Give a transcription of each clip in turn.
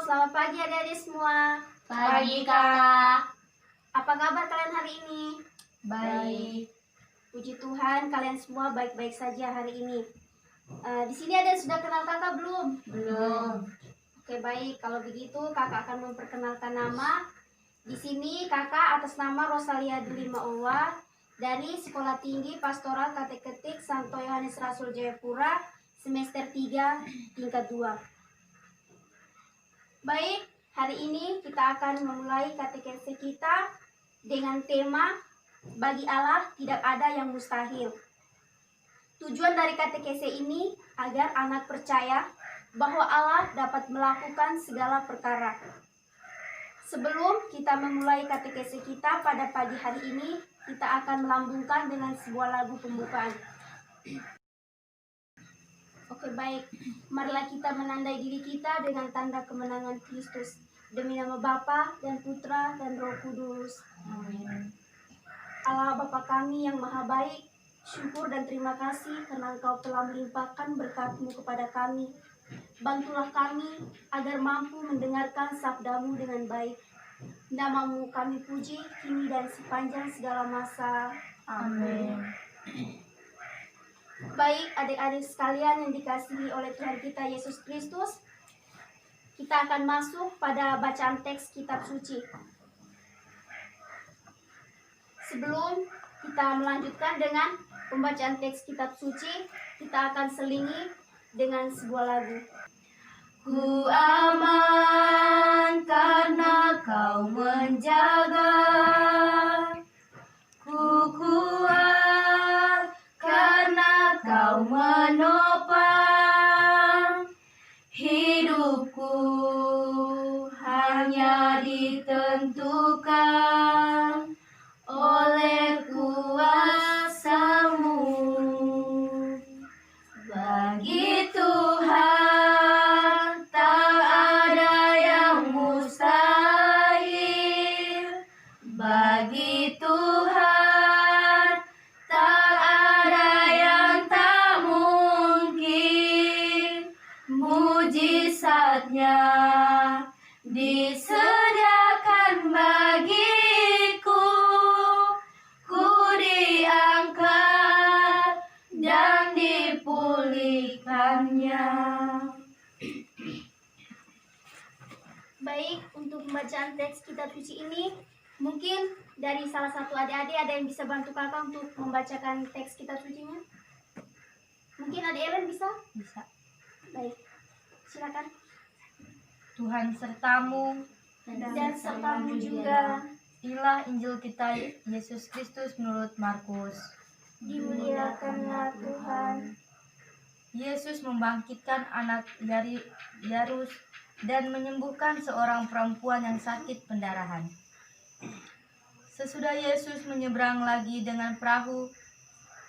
Selamat pagi adik-adik semua. Pagi Kak. Apa kabar kalian hari ini? Baik. Puji Tuhan kalian semua baik-baik saja hari ini. Di sini ada yang sudah kenal kakak belum? Belum. Oke, baik. Kalau begitu kakak akan memperkenalkan nama. Di sini kakak atas nama Rosalia Duli Maulwa dari Sekolah Tinggi Pastoral Kateketik Santo Yohanes Rasul Jayapura semester 3 tingkat 2. Baik, hari ini kita akan memulai katekese kita dengan tema bagi Allah tidak ada yang mustahil. Tujuan dari katekese ini agar anak percaya bahwa Allah dapat melakukan segala perkara. Sebelum kita memulai katekese kita pada pagi hari ini, kita akan melambungkan dengan sebuah lagu pembukaan. Oke, baik. Marilah kita menandai diri kita dengan tanda kemenangan Kristus. Demi nama Bapa dan Putra dan Roh Kudus. Amin. Allah Bapa kami yang maha baik, syukur dan terima kasih karena Engkau telah melimpahkan berkat-Mu kepada kami. Bantulah kami agar mampu mendengarkan sabda-Mu dengan baik. Nama-Mu kami puji kini dan sepanjang segala masa. Amin. Baik adik-adik sekalian yang dikasihi oleh Tuhan kita Yesus Kristus, kita akan masuk pada bacaan teks kitab suci. Sebelum kita melanjutkan dengan pembacaan teks kitab suci, kita akan selingi dengan sebuah lagu. Ku aman karena Kau menjaga. Ku kuat karena Kau menopang. Hidupku hanya ditentukan oleh kuasa-Mu. Bagi Tuhan tak ada yang mustahil. Bagi Tuhan tak ada yang tak mungkin. Mujizatnya disediakan bagiku. Ku diangkat dan dipulihkannya. Baik, untuk pembacaan teks kitab suci ini, mungkin dari salah satu adik-adik ada yang bisa bantu kakak untuk membacakan teks kitab sucinya? Mungkin adik Ellen bisa? Bisa. Baik, silakan. Tuhan sertamu Dan sertamu juga, Inilah Injil kita Yesus Kristus menurut Markus. dimuliakanlah Tuhan. Yesus membangkitkan anak Yairus dan menyembuhkan seorang perempuan yang sakit pendarahan. Sesudah Yesus menyeberang lagi dengan perahu,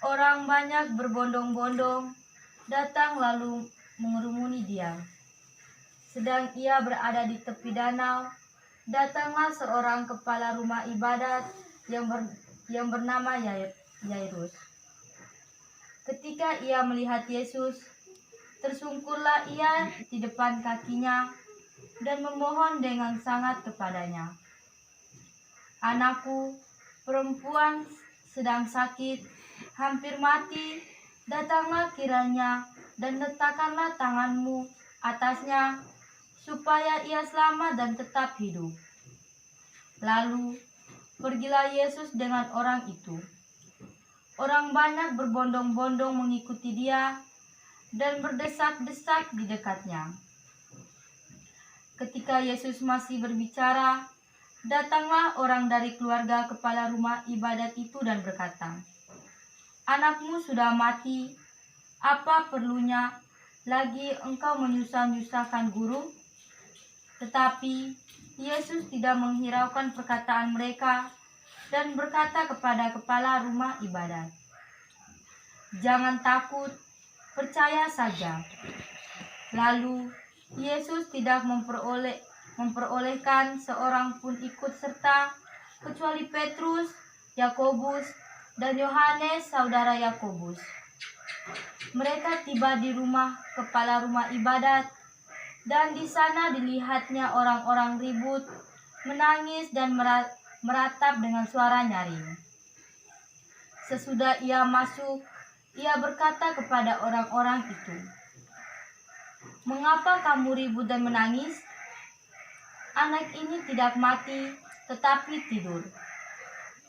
orang banyak berbondong-bondong datang lalu mengerumuni Dia. Sedang Ia berada di tepi danau, datanglah seorang kepala rumah ibadat yang bernama Yairus. Ketika ia melihat Yesus, tersungkurlah ia di depan kakinya dan memohon dengan sangat kepadanya. Anakku, perempuan sedang sakit, hampir mati, datanglah kiranya dan letakkanlah tanganmu atasnya, supaya ia selamat dan tetap hidup. Lalu, pergilah Yesus dengan orang itu. Orang banyak berbondong-bondong mengikuti Dia dan berdesak-desak di dekatnya. Ketika Yesus masih berbicara, datanglah orang dari keluarga kepala rumah ibadat itu dan berkata, "Anakmu sudah mati, apa perlunya lagi engkau menyusah-nyusahkan guru?" Tetapi Yesus tidak menghiraukan perkataan mereka dan berkata kepada kepala rumah ibadat, "Jangan takut, percaya saja." Lalu Yesus tidak memperolehkan seorang pun ikut serta kecuali Petrus, Yakobus, dan Yohanes saudara Yakobus. Mereka tiba di rumah kepala rumah ibadat Dan di sana dilihatnya orang-orang ribut, menangis dan meratap dengan suara nyaring. Sesudah ia masuk, ia berkata kepada orang-orang itu, "Mengapa kamu ribut dan menangis? Anak ini tidak mati, tetapi tidur."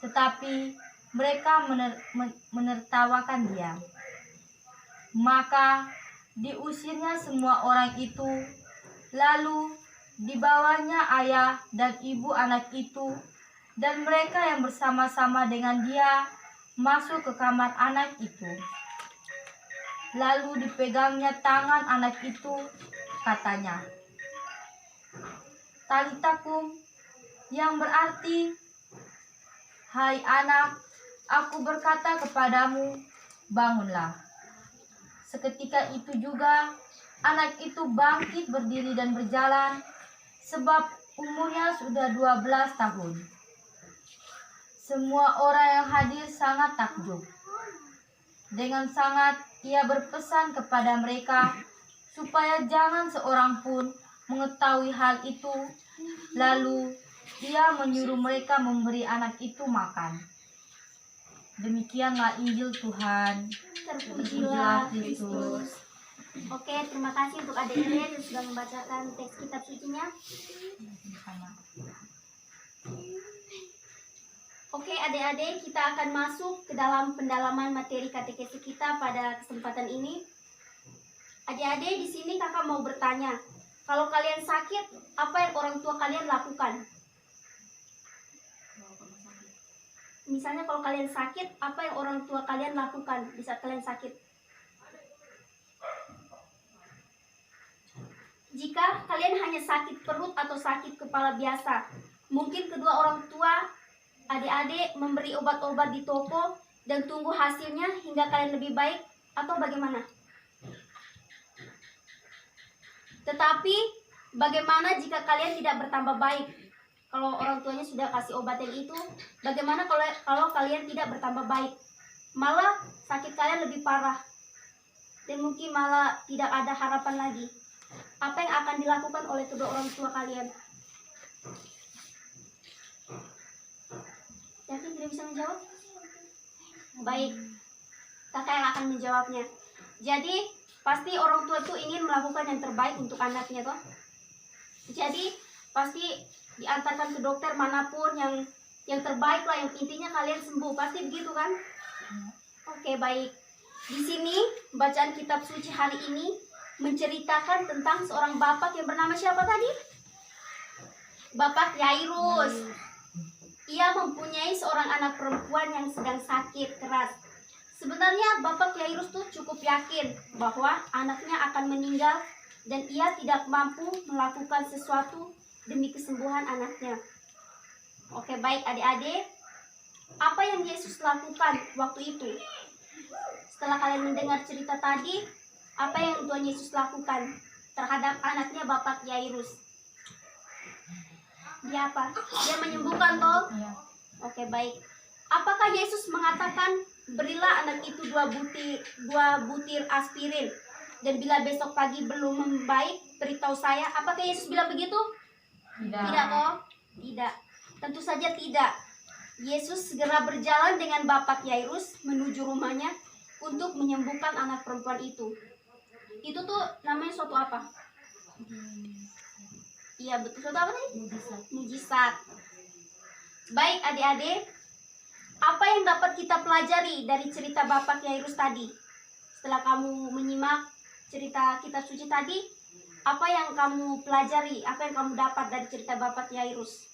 Tetapi mereka menertawakan dia. Maka diusirnya semua orang itu, lalu dibawanya ayah dan ibu anak itu, dan mereka yang bersama-sama dengan dia masuk ke kamar anak itu. Lalu dipegangnya tangan anak itu, katanya, "Talita kum," yang berarti, "Hai anak, aku berkata kepadamu, bangunlah." Seketika itu juga anak itu bangkit berdiri dan berjalan, sebab umurnya sudah 12 tahun. Semua orang yang hadir sangat takjub. Dengan sangat ia berpesan kepada mereka supaya jangan seorang pun mengetahui hal itu. Lalu ia menyuruh mereka memberi anak itu makan. Demikianlah Injil Tuhan. Terpujilah Kristus. Oke, terima kasih untuk Adik Ellen yang sudah membacakan teks kitab sucinya. Oke, adik-adik, kita akan masuk ke dalam pendalaman materi katekesi kita pada kesempatan ini. Adik-adik, di sini kakak mau bertanya, kalau kalian sakit, apa yang orang tua kalian lakukan? Misalnya kalau kalian sakit, apa yang orang tua kalian lakukan di saat kalian sakit? Jika kalian hanya sakit perut atau sakit kepala biasa, mungkin kedua orang tua adik-adik memberi obat-obat di toko dan tunggu hasilnya hingga kalian lebih baik, atau bagaimana? Tetapi bagaimana jika kalian tidak bertambah baik? Kalau orang tuanya sudah kasih obat yang itu, bagaimana kalau kalian tidak bertambah baik? Malah sakit kalian lebih parah dan mungkin malah tidak ada harapan lagi. Apa yang akan dilakukan oleh kedua orang tua kalian? Yakin tidak bisa menjawab? Baik, kakak yang akan menjawabnya. Jadi pasti orang tua itu ingin melakukan yang terbaik untuk anaknya, toh. Jadi pasti diantarkan ke dokter manapun yang terbaik lah, yang intinya kalian sembuh, pasti begitu kan? Oke, baik. Di sini bacaan kitab suci hari ini menceritakan tentang seorang bapak yang bernama siapa tadi? Bapak Yairus. Ia mempunyai seorang anak perempuan yang sedang sakit keras. Sebenarnya Bapak Yairus tuh cukup yakin bahwa anaknya akan meninggal dan ia tidak mampu melakukan sesuatu demi kesembuhan anaknya. Oke, baik adik-adik. Apa yang Yesus lakukan waktu itu? Setelah kalian mendengar cerita tadi, apa yang Tuhan Yesus lakukan terhadap anaknya Bapak Yairus? Dia apa? Dia menyembuhkan, toh? Ya. Oke, baik. Apakah Yesus mengatakan, berilah anak itu 2 butir aspirin, dan bila besok pagi belum membaik, beritahu saya? Apakah Yesus bilang begitu? Tidak, toh? Tidak. Tentu saja tidak. Yesus segera berjalan dengan Bapak Yairus menuju rumahnya untuk menyembuhkan anak perempuan itu. Itu tuh namanya suatu apa? Iya, betul. Suatu apa tadi? Mujizat. Baik adik-adik, apa yang dapat kita pelajari dari cerita Bapak Yairus tadi? Setelah kamu menyimak cerita kitab suci tadi, apa yang kamu pelajari? Apa yang kamu dapat dari cerita Bapak Yairus?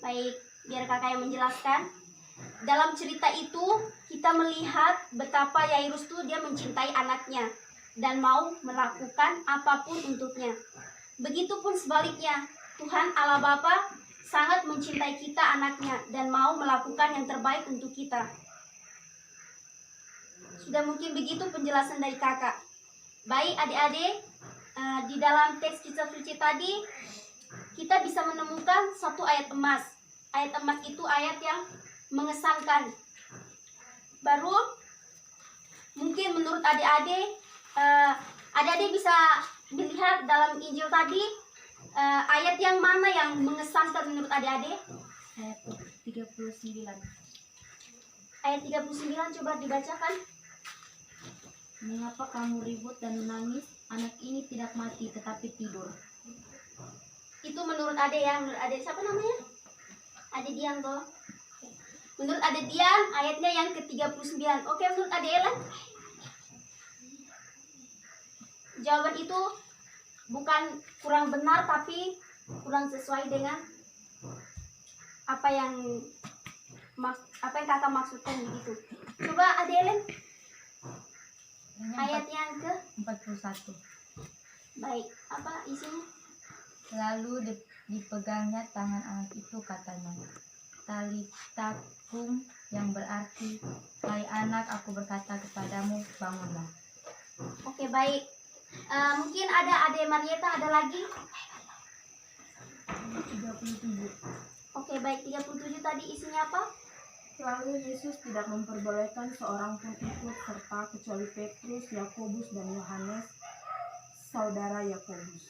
Baik, biar kakak yang menjelaskan. Dalam cerita itu kita melihat betapa Yairus tuh dia mencintai anaknya dan mau melakukan apapun untuknya. Begitupun sebaliknya, Tuhan Allah Bapa sangat mencintai kita anaknya dan mau melakukan yang terbaik untuk kita. Sudah mungkin begitu penjelasan dari kakak. Baik adik-adik, di dalam teks kitab suci tadi kita bisa menemukan satu ayat emas. Ayat emas itu ayat yang mengesankan. Baru mungkin menurut adik-adik Adik-adik bisa dilihat dalam Injil tadi ayat yang mana yang mengesankan menurut adik-adik? Ayat 39. Ayat 39 coba dibacakan. Mengapa kamu ribut dan menangis? Anak ini tidak mati tetapi tidur. Itu menurut adik ya, menurut adik siapa namanya? Adik Dian toh. Menurut adik Dian ayatnya yang ke-39. Oke, menurut adik Ellen? Jawaban itu bukan kurang benar tapi kurang sesuai dengan apa yang kakak maksudkan begitu. Coba adik Ellen ayat yang ke 41. baik, apa isinya? Lalu dipegangnya tangan anak itu, katanya, Talitakum, yang berarti, hai anak, aku berkata kepadamu, bangunlah. Oke, baik. Mungkin ada Ade Marieta, ada lagi? 37. Oke, baik. 37 tadi isinya apa? Lalu Yesus tidak memperbolehkan seorang pun ikut serta kecuali Petrus, Yakobus, dan Yohanes, saudara Yakobus.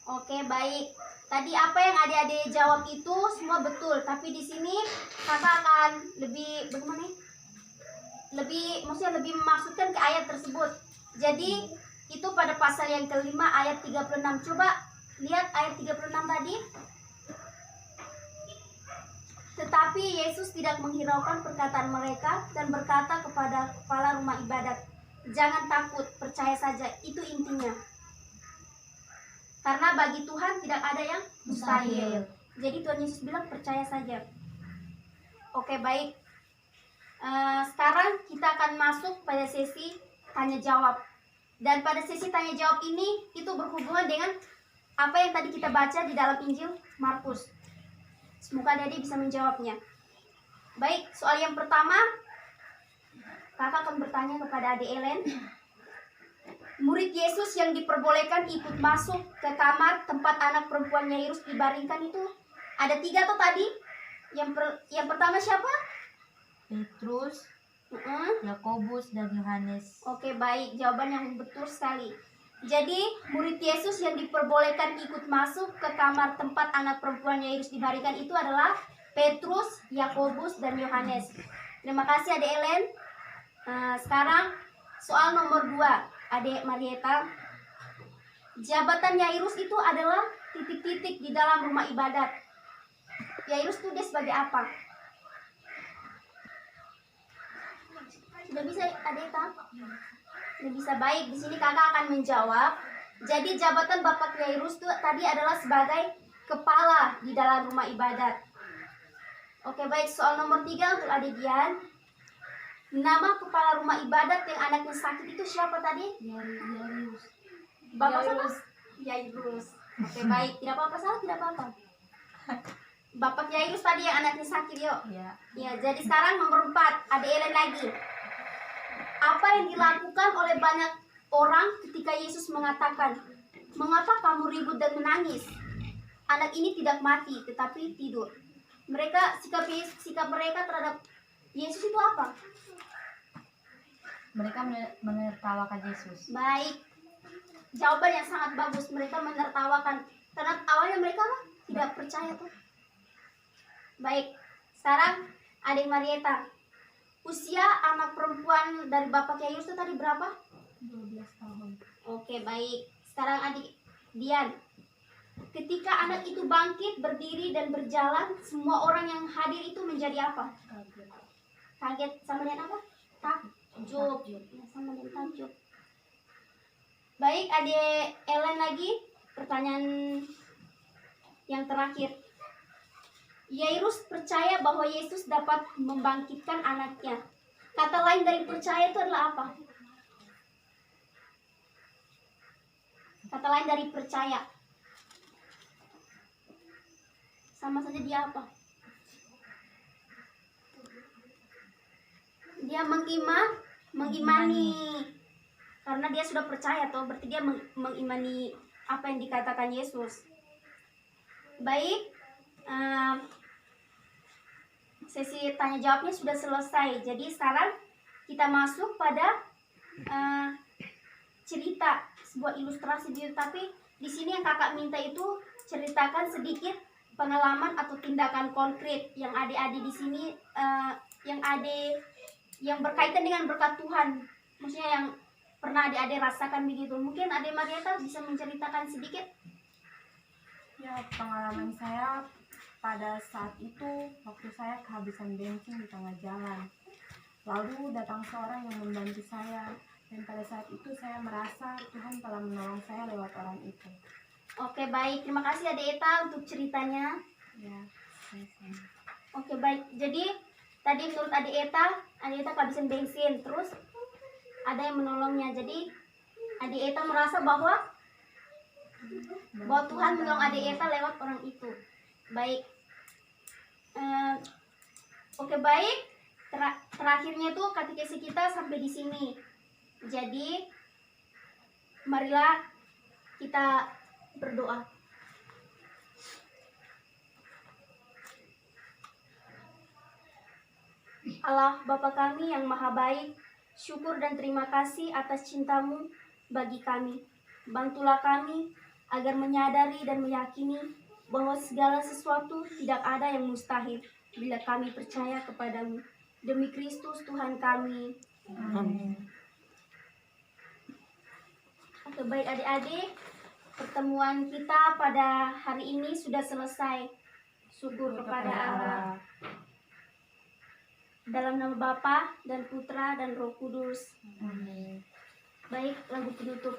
Oke, baik. Tadi apa yang adik-adik jawab itu semua betul, tapi di sini kakak akan lebih bagaimana? Maksudnya lebih memaksudkan ke ayat tersebut. Jadi itu pada pasal yang kelima ayat 36. Coba lihat ayat 36 tadi. Tetapi Yesus tidak menghiraukan perkataan mereka dan berkata kepada kepala rumah ibadat, "Jangan takut, percaya saja." Itu intinya. Karena bagi Tuhan tidak ada yang mustahil. Jadi Tuhan Yesus bilang percaya saja. Oke, baik. Sekarang kita akan masuk pada sesi tanya jawab. Dan pada sesi tanya jawab ini itu berhubungan dengan apa yang tadi kita baca di dalam Injil Markus. Semoga adik bisa menjawabnya. Baik, soal yang pertama, kakak akan bertanya kepada adik Ellen. Murid Yesus yang diperbolehkan ikut masuk ke kamar tempat anak perempuan Yairus dibaringkan itu ada 3 tuh tadi. Yang pertama siapa? Petrus, Yakobus, dan Yohanes. Oke, baik, jawaban yang betul sekali. Jadi murid Yesus yang diperbolehkan ikut masuk ke kamar tempat anak perempuan Yairus dibaringkan itu adalah Petrus, Yakobus, dan Yohanes. Terima kasih adik Ellen. Sekarang soal nomor 2. Adik Marieta, jabatan Yairus itu adalah titik-titik di dalam rumah ibadat. Yairus itu dia sebagai apa? Sudah bisa adik tahu? Sudah bisa, baik. Di sini kakak akan menjawab. Jadi jabatan Bapak Yairus itu tadi adalah sebagai kepala di dalam rumah ibadat. Oke, baik. Soal nomor 3 untuk adik Dian. Nama kepala rumah ibadat yang anaknya sakit itu siapa tadi? Yairus. Bapak siapa? Yairus. Oke, baik. Tidak apa-apa, salah, tidak apa-apa. Bapak Yairus tadi yang anaknya sakit, yuk. Ya. Ya, jadi sekarang nomor 4, ada Ellen lagi. Apa yang dilakukan oleh banyak orang ketika Yesus mengatakan, "Mengapa kamu ribut dan menangis? Anak ini tidak mati, tetapi tidur." Sikap mereka terhadap Yesus itu apa? Mereka menertawakan Yesus. Baik, jawaban yang sangat bagus. Mereka menertawakan karena awalnya mereka tidak percaya tuh. Baik, sekarang adik Marieta, usia anak perempuan dari Bapak Yairus itu tadi berapa? 12 tahun. Oke, baik. Sekarang adik Dian, ketika anak itu bangkit, berdiri dan berjalan, semua orang yang hadir itu menjadi apa? Kaget sama dengan apa? Takjub. Ya, sama dengan takjub. Baik, adik Ellen lagi. Pertanyaan yang terakhir. Yairus percaya bahwa Yesus dapat membangkitkan anaknya. Kata lain dari percaya itu adalah apa? Kata lain dari percaya. Sama saja dia apa? Dia mengimani. Karena dia sudah percaya toh, berarti dia mengimani apa yang dikatakan Yesus. Baik, sesi tanya jawabnya sudah selesai. Jadi sekarang kita masuk pada cerita, sebuah ilustrasi gitu, tapi di sini yang kakak minta itu ceritakan sedikit pengalaman atau tindakan konkret yang adik-adik di sini yang berkaitan dengan berkat Tuhan, maksudnya yang pernah adik-adik rasakan begitu. Mungkin adik Marieta bisa menceritakan sedikit. Ya, pengalaman saya pada saat itu waktu saya kehabisan bensin di tengah jalan. Lalu datang seorang yang membantu saya, dan pada saat itu saya merasa Tuhan telah menolong saya lewat orang itu. Oke, baik, terima kasih Adik Eta untuk ceritanya. Ya, sama-sama. Oke, baik, jadi tadi menurut Adik Eta kehabisan bensin, terus ada yang menolongnya. Jadi Adik Eta merasa bahwa Tuhan menolong Adik Eta lewat orang itu. Baik. Oke, baik. Terakhirnya tuh katekesi kita sampai di sini. Jadi marilah kita berdoa. Allah Bapa kami yang maha baik, syukur dan terima kasih atas cintamu bagi kami. Bantulah kami agar menyadari dan meyakini bahwa segala sesuatu tidak ada yang mustahil bila kami percaya kepadamu. Demi Kristus Tuhan kami. Amin. Oke, baik adik-adik, pertemuan kita pada hari ini sudah selesai. Syukur kepada Allah. Dalam nama Bapa dan Putra dan Roh Kudus. Amin. Baik, lagu penutup.